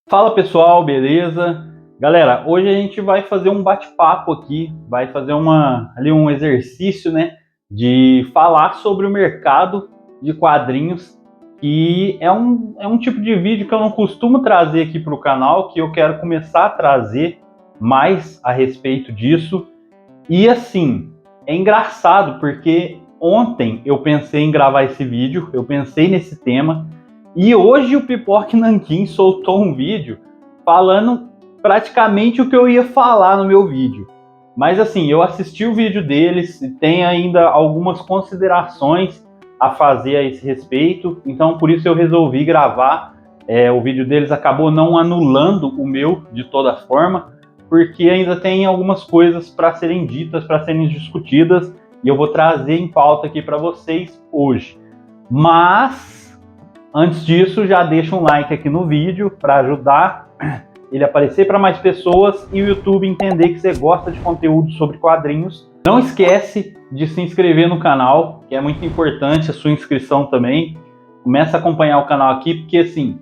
Fala pessoal, beleza? Galera, hoje a gente vai fazer um bate-papo aqui, vai fazer um exercício, né, de falar sobre o mercado de quadrinhos, que é um tipo de vídeo que eu não costumo trazer aqui para o canal, que eu quero começar a trazer mais a respeito disso. E assim, é engraçado porque ontem eu pensei em gravar esse vídeo, eu pensei nesse tema, e hoje o Pipoca Nanquim soltou um vídeo falando praticamente o que eu ia falar no meu vídeo. Mas assim, eu assisti o vídeo deles e tem ainda algumas considerações a fazer a esse respeito, então por isso eu resolvi gravar. O vídeo deles acabou não anulando o meu de toda forma, porque ainda tem algumas coisas para serem ditas, para serem discutidas, e eu vou trazer em pauta aqui para vocês hoje. Mas, antes disso, já deixa um like aqui no vídeo para ajudar ele a aparecer para mais pessoas e o YouTube entender que você gosta de conteúdo sobre quadrinhos. Não esquece de se inscrever no canal, que é muito importante a sua inscrição também. Começa a acompanhar o canal aqui, porque assim,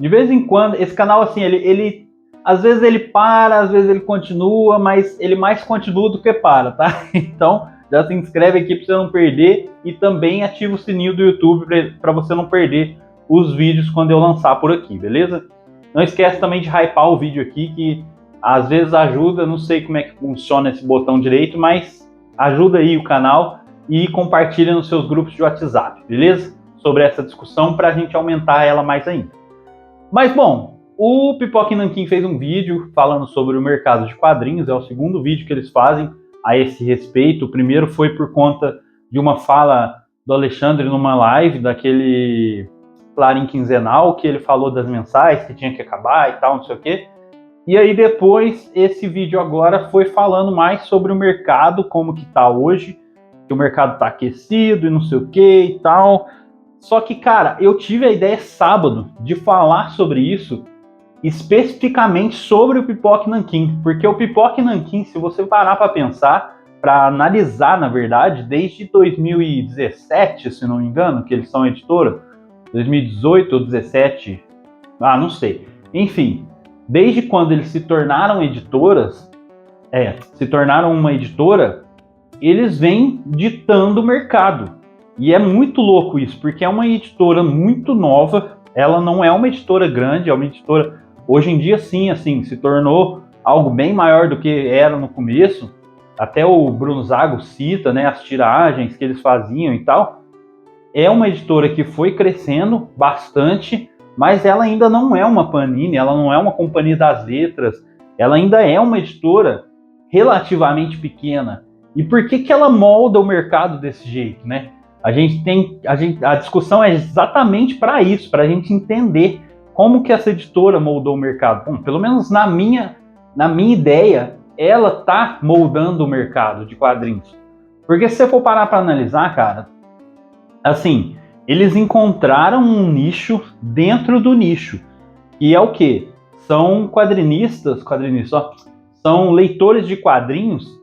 de vez em quando, esse canal assim, ele às vezes ele para, às vezes ele continua, mas ele mais continua do que para, tá? Então, já se inscreve aqui para você não perder e também ativa o sininho do YouTube para você não perder os vídeos quando eu lançar por aqui, beleza? Não esquece também de hypar o vídeo aqui, que às vezes ajuda, não sei como é que funciona esse botão direito, mas ajuda aí o canal e compartilha nos seus grupos de WhatsApp, beleza? Sobre essa discussão para a gente aumentar ela mais ainda. Mas bom, o Pipoca Nanquim fez um vídeo falando sobre o mercado de quadrinhos, é o segundo vídeo que eles fazem a esse respeito. O primeiro foi por conta de uma fala do Alexandre numa live daquele Clarim Quinzenal, que ele falou das mensais, que tinha que acabar e tal, não sei o quê. E aí depois, esse vídeo agora foi falando mais sobre o mercado, como que tá hoje, que o mercado tá aquecido e não sei o quê e tal. Só que, cara, eu tive a ideia sábado de falar sobre isso, especificamente sobre o Pipoca Nanquim, porque o Pipoca Nanquim, se você parar para pensar, para analisar, na verdade, desde 2017, se não me engano, que eles são editora, 2018 ou 2017, não sei. Enfim, desde quando eles se tornaram editoras, se tornaram uma editora, eles vêm ditando o mercado. E é muito louco isso, porque é uma editora muito nova, ela não é uma editora grande, é uma editora, hoje em dia sim, assim, se tornou algo bem maior do que era no começo. Até o Bruno Zago cita, né, as tiragens que eles faziam e tal. É uma editora que foi crescendo bastante, mas ela ainda não é uma Panini, ela não é uma Companhia das Letras, ela ainda é uma editora relativamente pequena. E por que ela molda o mercado desse jeito, né? A discussão é exatamente para isso, para a gente entender como que essa editora moldou o mercado. Bom, pelo menos na minha ideia, ela está moldando o mercado de quadrinhos. Porque se você for parar para analisar, cara, assim, eles encontraram um nicho dentro do nicho. E é o quê? São quadrinistas, são leitores de quadrinhos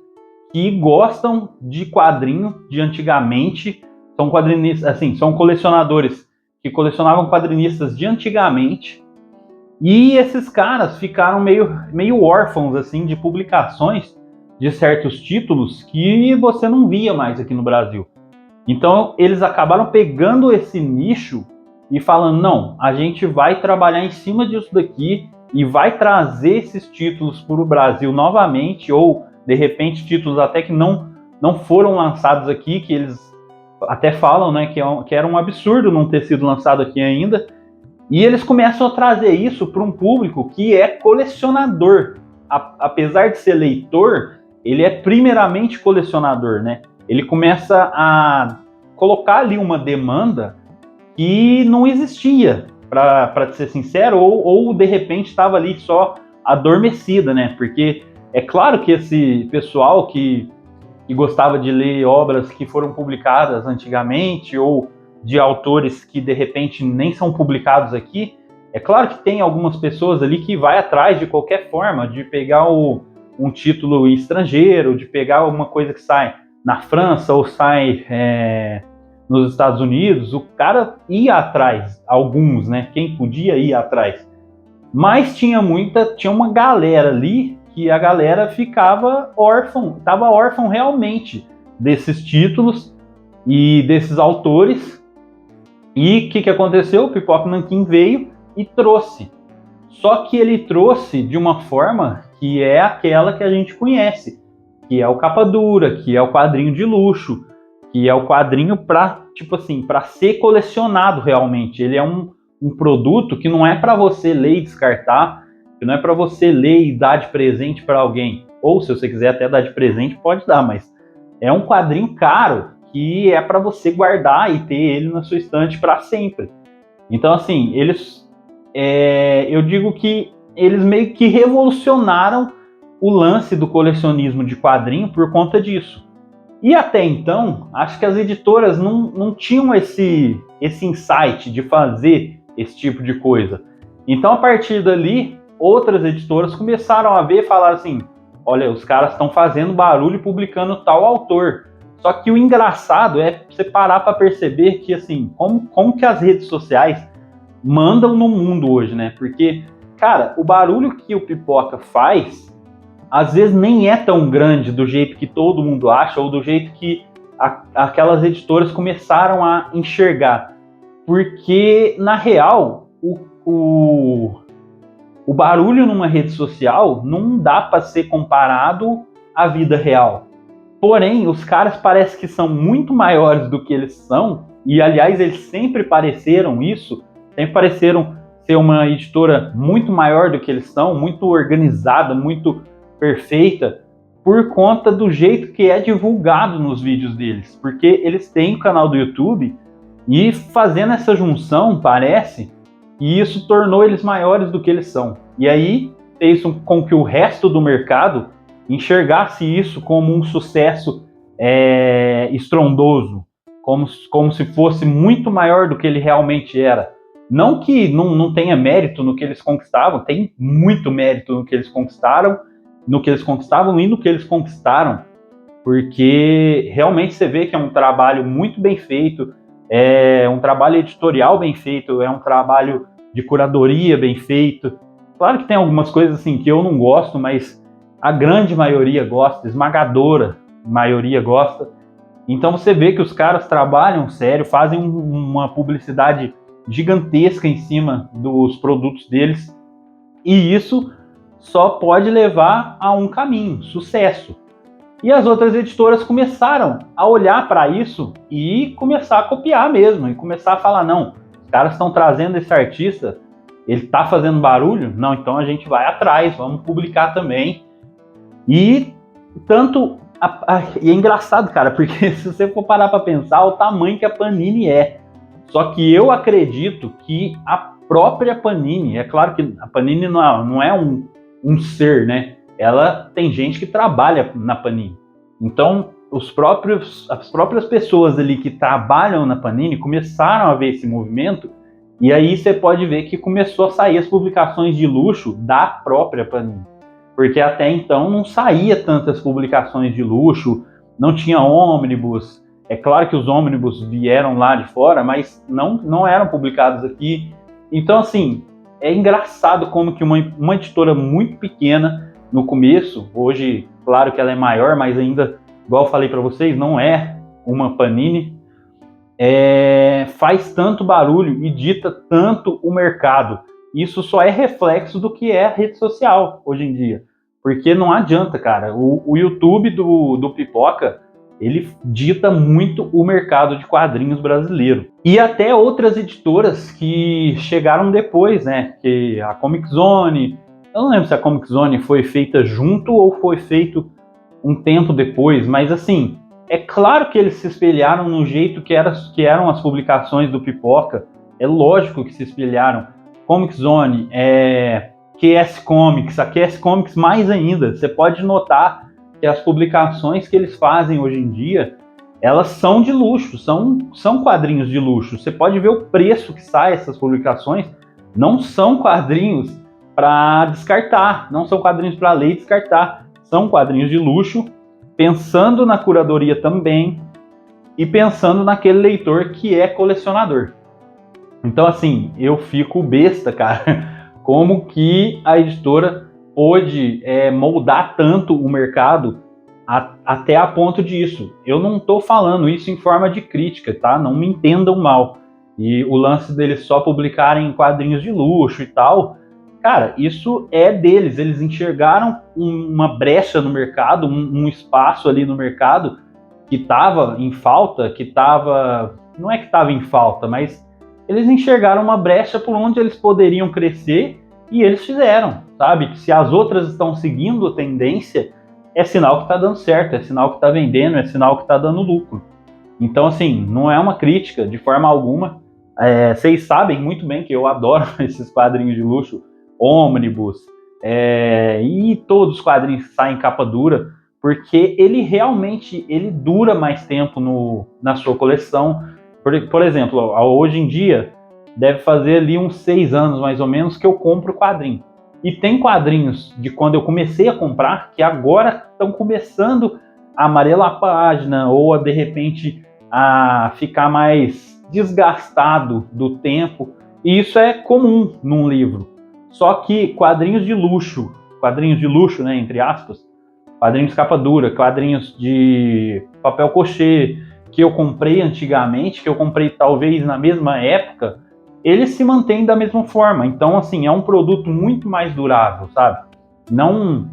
que gostam de quadrinho de antigamente. São quadrinistas, assim, são colecionadores que colecionavam quadrinistas de antigamente. E esses caras ficaram meio órfãos, assim, de publicações de certos títulos que você não via mais aqui no Brasil. Então, eles acabaram pegando esse nicho e falando, não, a gente vai trabalhar em cima disso daqui e vai trazer esses títulos para o Brasil novamente, ou, de repente, títulos até que não foram lançados aqui, que eles até falam, né, que era um absurdo não ter sido lançado aqui ainda. E eles começam a trazer isso para um público que é colecionador. Apesar de ser leitor, ele é primeiramente colecionador, né? Ele começa a colocar ali uma demanda que não existia, para ser sincero, ou de repente estava ali só adormecida, né? Porque é claro que esse pessoal que gostava de ler obras que foram publicadas antigamente, ou de autores que de repente nem são publicados aqui, é claro que tem algumas pessoas ali que vai atrás de qualquer forma de pegar um título estrangeiro, de pegar alguma coisa que sai na França ou sai nos Estados Unidos. O cara ia atrás, alguns, né? Quem podia ir atrás. Mas tinha uma galera ali que a galera ficava órfã, estava órfão realmente desses títulos e desses autores. E o que aconteceu? O Pipoca Nanquim veio e trouxe. Só que ele trouxe de uma forma que é aquela que a gente conhece, que é o capa dura, que é o quadrinho de luxo, que é o quadrinho para, tipo assim, para ser colecionado realmente. Ele é um produto que não é para você ler e descartar, que não é para você ler e dar de presente para alguém. Ou se você quiser até dar de presente, pode dar, mas é um quadrinho caro que é para você guardar e ter ele na sua estante para sempre. Então, assim, eu digo que eles meio que revolucionaram o lance do colecionismo de quadrinho por conta disso. E até então, acho que as editoras não tinham esse insight de fazer esse tipo de coisa. Então, a partir dali, outras editoras começaram a ver e falaram assim, olha, os caras estão fazendo barulho publicando tal autor. Só que o engraçado é você parar para perceber que, assim, como que as redes sociais mandam no mundo hoje, né? Porque, cara, o barulho que o Pipoca faz às vezes nem é tão grande do jeito que todo mundo acha ou do jeito que aquelas editoras começaram a enxergar. Porque, na real, o barulho numa rede social não dá para ser comparado à vida real. Porém, os caras parecem que são muito maiores do que eles são, e, aliás, eles sempre pareceram isso, sempre pareceram ser uma editora muito maior do que eles são, muito organizada, muito perfeita, por conta do jeito que é divulgado nos vídeos deles, porque eles têm o canal do YouTube e fazendo essa junção, parece, e isso tornou eles maiores do que eles são. E aí fez com que o resto do mercado enxergasse isso como um sucesso estrondoso, como se fosse muito maior do que ele realmente era. Não que não tenha mérito no que eles conquistavam, tem muito mérito no que eles conquistaram, no que eles conquistavam e no que eles conquistaram, porque realmente você vê que é um trabalho muito bem feito, é um trabalho editorial bem feito, é um trabalho de curadoria bem feito. Claro que tem algumas coisas assim que eu não gosto, mas a grande maioria gosta, esmagadora maioria gosta. Então você vê que os caras trabalham sério, fazem uma publicidade gigantesca em cima dos produtos deles, e isso só pode levar a um caminho, sucesso. E as outras editoras começaram a olhar para isso e começar a copiar mesmo, e começar a falar, não, os caras estão trazendo esse artista, ele está fazendo barulho? Não, então a gente vai atrás, vamos publicar também. E tanto... E é engraçado, cara, porque se você for parar para pensar, o tamanho que a Panini é. Só que eu acredito que a própria Panini, é claro que a Panini não é um ser, né? Ela tem gente que trabalha na Panini. Então, as próprias pessoas ali que trabalham na Panini começaram a ver esse movimento, e aí você pode ver que começou a sair as publicações de luxo da própria Panini. Porque até então não saía tantas publicações de luxo, não tinha ônibus. É claro que os ônibus vieram lá de fora, mas não eram publicados aqui. Então, assim, é engraçado como que uma editora muito pequena no começo, hoje, claro que ela é maior, mas ainda, igual eu falei para vocês, não é uma Panini, faz tanto barulho e dita tanto o mercado. Isso só é reflexo do que é a rede social hoje em dia. Porque não adianta, cara. O YouTube do Pipoca, ele dita muito o mercado de quadrinhos brasileiro. E até outras editoras que chegaram depois, né? Que a Comic Zone... Eu não lembro se a Comic Zone foi feita junto ou foi feito um tempo depois, mas assim, é claro que eles se espelharam no jeito que eram as publicações do Pipoca. É lógico que se espelharam. Comic Zone, QS Comics, a QS Comics mais ainda. Você pode notar que as publicações que eles fazem hoje em dia, elas são de luxo, são quadrinhos de luxo. Você pode ver o preço que sai essas publicações, não são quadrinhos para descartar, não são quadrinhos para ler e descartar, são quadrinhos de luxo, pensando na curadoria também e pensando naquele leitor que é colecionador. Então, assim, eu fico besta, cara, como que a editora pôde moldar tanto o mercado até a ponto disso. Eu não estou falando isso em forma de crítica, tá? Não me entendam mal. E o lance deles só publicarem quadrinhos de luxo e tal, cara, isso é deles. Eles enxergaram uma brecha no mercado, um espaço ali no mercado que estava em falta, não é que estava em falta, mas eles enxergaram uma brecha por onde eles poderiam crescer e eles fizeram, sabe? Se as outras estão seguindo a tendência, é sinal que está dando certo, é sinal que está vendendo, é sinal que está dando lucro. Então, assim, não é uma crítica de forma alguma. Vocês sabem muito bem que eu adoro esses quadrinhos de luxo, Ônibus, e todos os quadrinhos que saem em capa dura, porque ele realmente dura mais tempo na sua coleção. Por exemplo, hoje em dia, deve fazer ali uns 6 anos mais ou menos que eu compro quadrinho. E tem quadrinhos de quando eu comecei a comprar que agora estão começando a amarelar a página ou de repente a ficar mais desgastado do tempo. E isso é comum num livro. Só que quadrinhos de luxo, né, entre aspas, quadrinhos capa dura, quadrinhos de papel cochê que eu comprei antigamente, que eu comprei talvez na mesma época, eles se mantêm da mesma forma. Então, assim, é um produto muito mais durável, sabe? Não,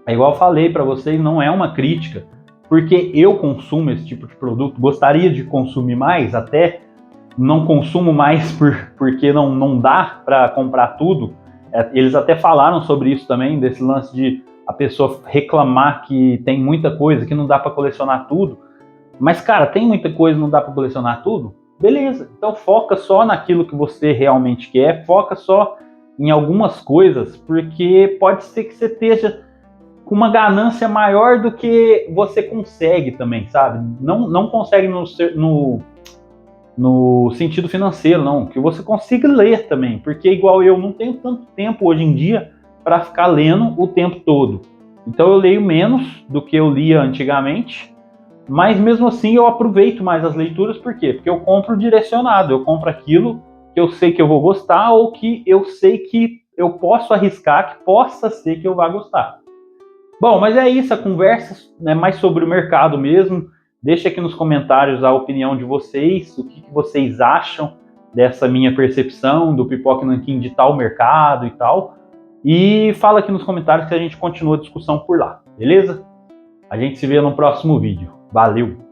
é igual eu falei para vocês, não é uma crítica, porque eu consumo esse tipo de produto, gostaria de consumir mais, até não consumo mais porque não dá para comprar tudo. Eles até falaram sobre isso também, desse lance de a pessoa reclamar que tem muita coisa, que não dá para colecionar tudo. Mas, cara, tem muita coisa, não dá para colecionar tudo? Beleza, então foca só naquilo que você realmente quer, foca só em algumas coisas, porque pode ser que você esteja com uma ganância maior do que você consegue também, sabe? Não consegue no sentido financeiro, não, que você consiga ler também, porque igual eu não tenho tanto tempo hoje em dia para ficar lendo o tempo todo. Então eu leio menos do que eu lia antigamente, mas mesmo assim eu aproveito mais as leituras, por quê? Porque eu compro direcionado, eu compro aquilo que eu sei que eu vou gostar ou que eu sei que eu posso arriscar que possa ser que eu vá gostar. Bom, mas é isso, a conversa é mais sobre o mercado mesmo. Deixa aqui nos comentários a opinião de vocês, o que vocês acham dessa minha percepção do Pipoca Nanquim de tal mercado e tal. E fala aqui nos comentários que a gente continua a discussão por lá, beleza? A gente se vê no próximo vídeo. Valeu!